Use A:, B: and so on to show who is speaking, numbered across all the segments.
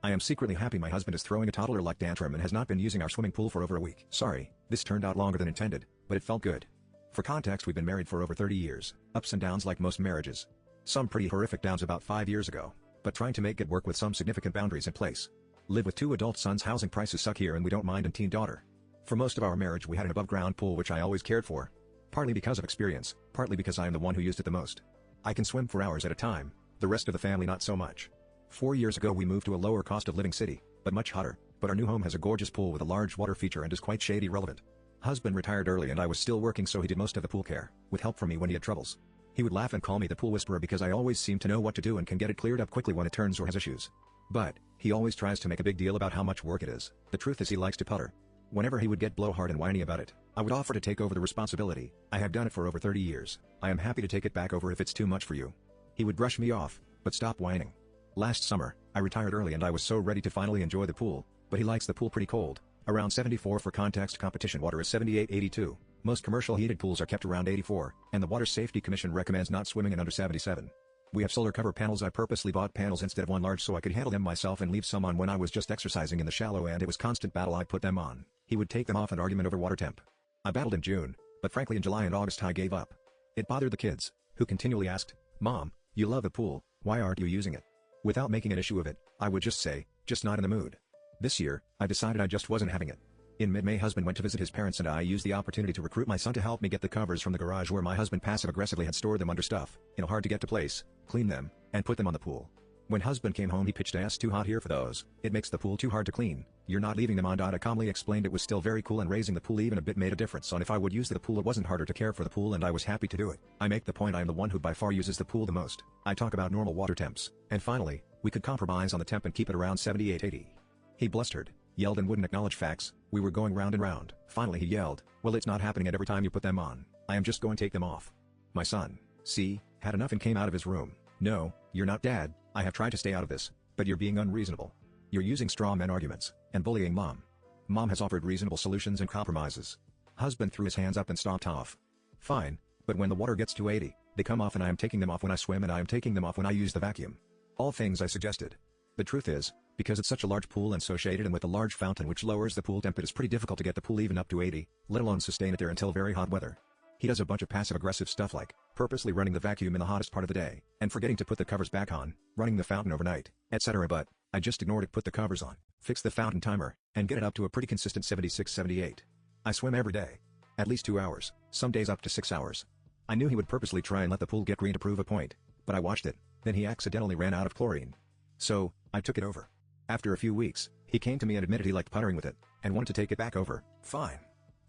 A: I am secretly happy my husband is throwing a toddler-like tantrum and has not been using our swimming pool for over a week. Sorry, this turned out longer than intended, but it felt good. For context, we've been married for over 30 years, ups and downs like most marriages. Some pretty horrific downs about 5 years ago, but trying to make it work with some significant boundaries in place. Live with 2 adult sons, housing prices suck here and we don't mind, and teen daughter. For most of our marriage we had an above-ground pool which I always cared for. Partly because of experience, partly because I am the one who used it the most. I can swim for hours at a time, the rest of the family not so much. 4 years ago we moved to a lower cost of living city, but much hotter, but our new home has a gorgeous pool with a large water feature and is quite shady relevant. Husband retired early and I was still working, so he did most of the pool care, with help from me when he had troubles. He would laugh and call me the pool whisperer because I always seem to know what to do and can get it cleared up quickly when it turns or has issues. But, he always tries to make a big deal about how much work it is. The truth is he likes to putter. Whenever he would get blowhard and whiny about it, I would offer to take over the responsibility. I have done it for over 30 years. I am happy to take it back over if it's too much for you. He would brush me off, but stop whining. Last summer, I retired early and I was so ready to finally enjoy the pool, but he likes the pool pretty cold, around 74 for context. Competition water is 78-82, most commercial heated pools are kept around 84, and the Water Safety Commission recommends not swimming in under 77. We have solar cover panels. I purposely bought panels instead of one large so I could handle them myself and leave some on when I was just exercising in the shallow and it was constant battle. I put them on. He would take them off and argument over water temp. I battled in June, but frankly in July and August I gave up. It bothered the kids, who continually asked, "Mom, you love the pool, why aren't you using it?" Without making an issue of it, I would just say, "Just not in the mood." This year, I decided I just wasn't having it. In mid-May husband went to visit his parents and I used the opportunity to recruit my son to help me get the covers from the garage where my husband passive-aggressively had stored them under stuff, in a hard-to-get-to place, clean them, and put them on the pool. When husband came home he pitched, "It's too hot here for those, it makes the pool too hard to clean, you're not leaving them on." I calmly explained it was still very cool and raising the pool even a bit made a difference on if I would use the pool. It wasn't harder to care for the pool and I was happy to do it. I make the point I am the one who by far uses the pool the most. I talk about normal water temps, and finally, we could compromise on the temp and keep it around 78-80. He blustered, yelled and wouldn't acknowledge facts. We were going round and round. Finally he yelled, "Well, it's not happening, and every time you put them on, I am just going to take them off." My son, see, had enough and came out of his room. "No, you're not, Dad, I have tried to stay out of this, but you're being unreasonable. You're using straw man arguments, and bullying Mom. Mom has offered reasonable solutions and compromises." Husband threw his hands up and stomped off. "Fine, but when the water gets to 80, they come off, and I am taking them off when I swim and I am taking them off when I use the vacuum." All things I suggested. The truth is, because it's such a large pool and so shaded and with a large fountain which lowers the pool temp, it is pretty difficult to get the pool even up to 80, let alone sustain it there until very hot weather. He does a bunch of passive-aggressive stuff like, purposely running the vacuum in the hottest part of the day, and forgetting to put the covers back on, running the fountain overnight, etc. But, I just ignored it, put the covers on, fix the fountain timer, and get it up to a pretty consistent 76-78. I swim every day. At least 2 hours, some days up to 6 hours. I knew he would purposely try and let the pool get green to prove a point, but I watched it, then he accidentally ran out of chlorine. So, I took it over. After a few weeks, he came to me and admitted he liked puttering with it, and wanted to take it back over. Fine.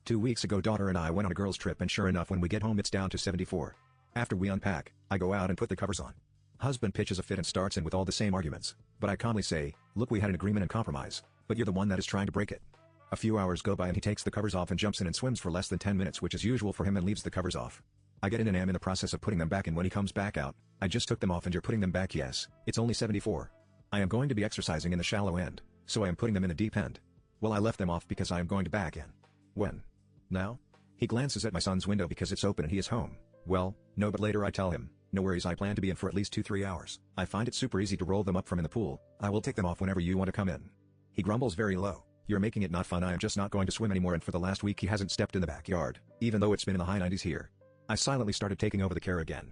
A: 2 weeks ago daughter and I went on a girls trip, and sure enough when we get home it's down to 74. After we unpack, I go out and put the covers on. Husband pitches a fit and starts in with all the same arguments, but I calmly say, "Look, we had an agreement and compromise, but you're the one that is trying to break it." A few hours go by and he takes the covers off and jumps in and swims for less than 10 minutes, which is usual for him, and leaves the covers off. I get in and am in the process of putting them back in when he comes back out. "I just took them off and you're putting them back." "Yes, it's only 74. I am going to be exercising in the shallow end, so I am putting them in the deep end." "Well, I left them off because I am going to back in." "When? Now?" He glances at my son's window because it's open and he is home. "Well, no, but later." I tell him, "No worries, I plan to be in for at least 2-3 hours. I find it super easy to roll them up from in the pool. I will take them off whenever you want to come in." He grumbles very low, "You're making it not fun. I am just not going to swim anymore." And for the last week he hasn't stepped in the backyard, even though it's been in the high 90s here. I silently started taking over the care again.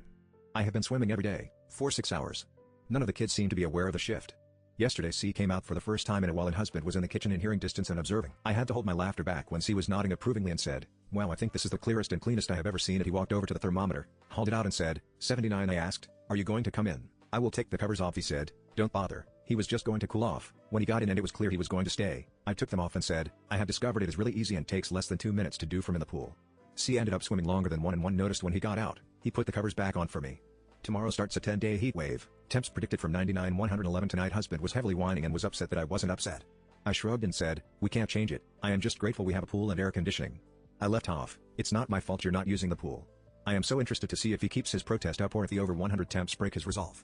A: I have been swimming every day, for 6 hours. None of the kids seem to be aware of the shift. Yesterday C came out for the first time in a while and husband was in the kitchen in hearing distance and observing. I had to hold my laughter back when C was nodding approvingly and said, "Wow, I think this is the clearest and cleanest I have ever seen it." He walked over to the thermometer, hauled it out and said, 79. I asked, "Are you going to come in?" "I will take the covers off," he said. "Don't bother." He was just going to cool off. When he got in and it was clear he was going to stay, I took them off and said, "I have discovered it is really easy and takes less than 2 minutes to do from in the pool." C ended up swimming longer than 1 and 1 noticed when he got out. He put the covers back on for me. Tomorrow starts a 10-day heat wave, temps predicted from 99-111 tonight. Husband was heavily whining and was upset that I wasn't upset. I shrugged and said, "We can't change it, I am just grateful we have a pool and air conditioning." I left off, "It's not my fault you're not using the pool." I am so interested to see if he keeps his protest up or if the over 100 temps break his resolve.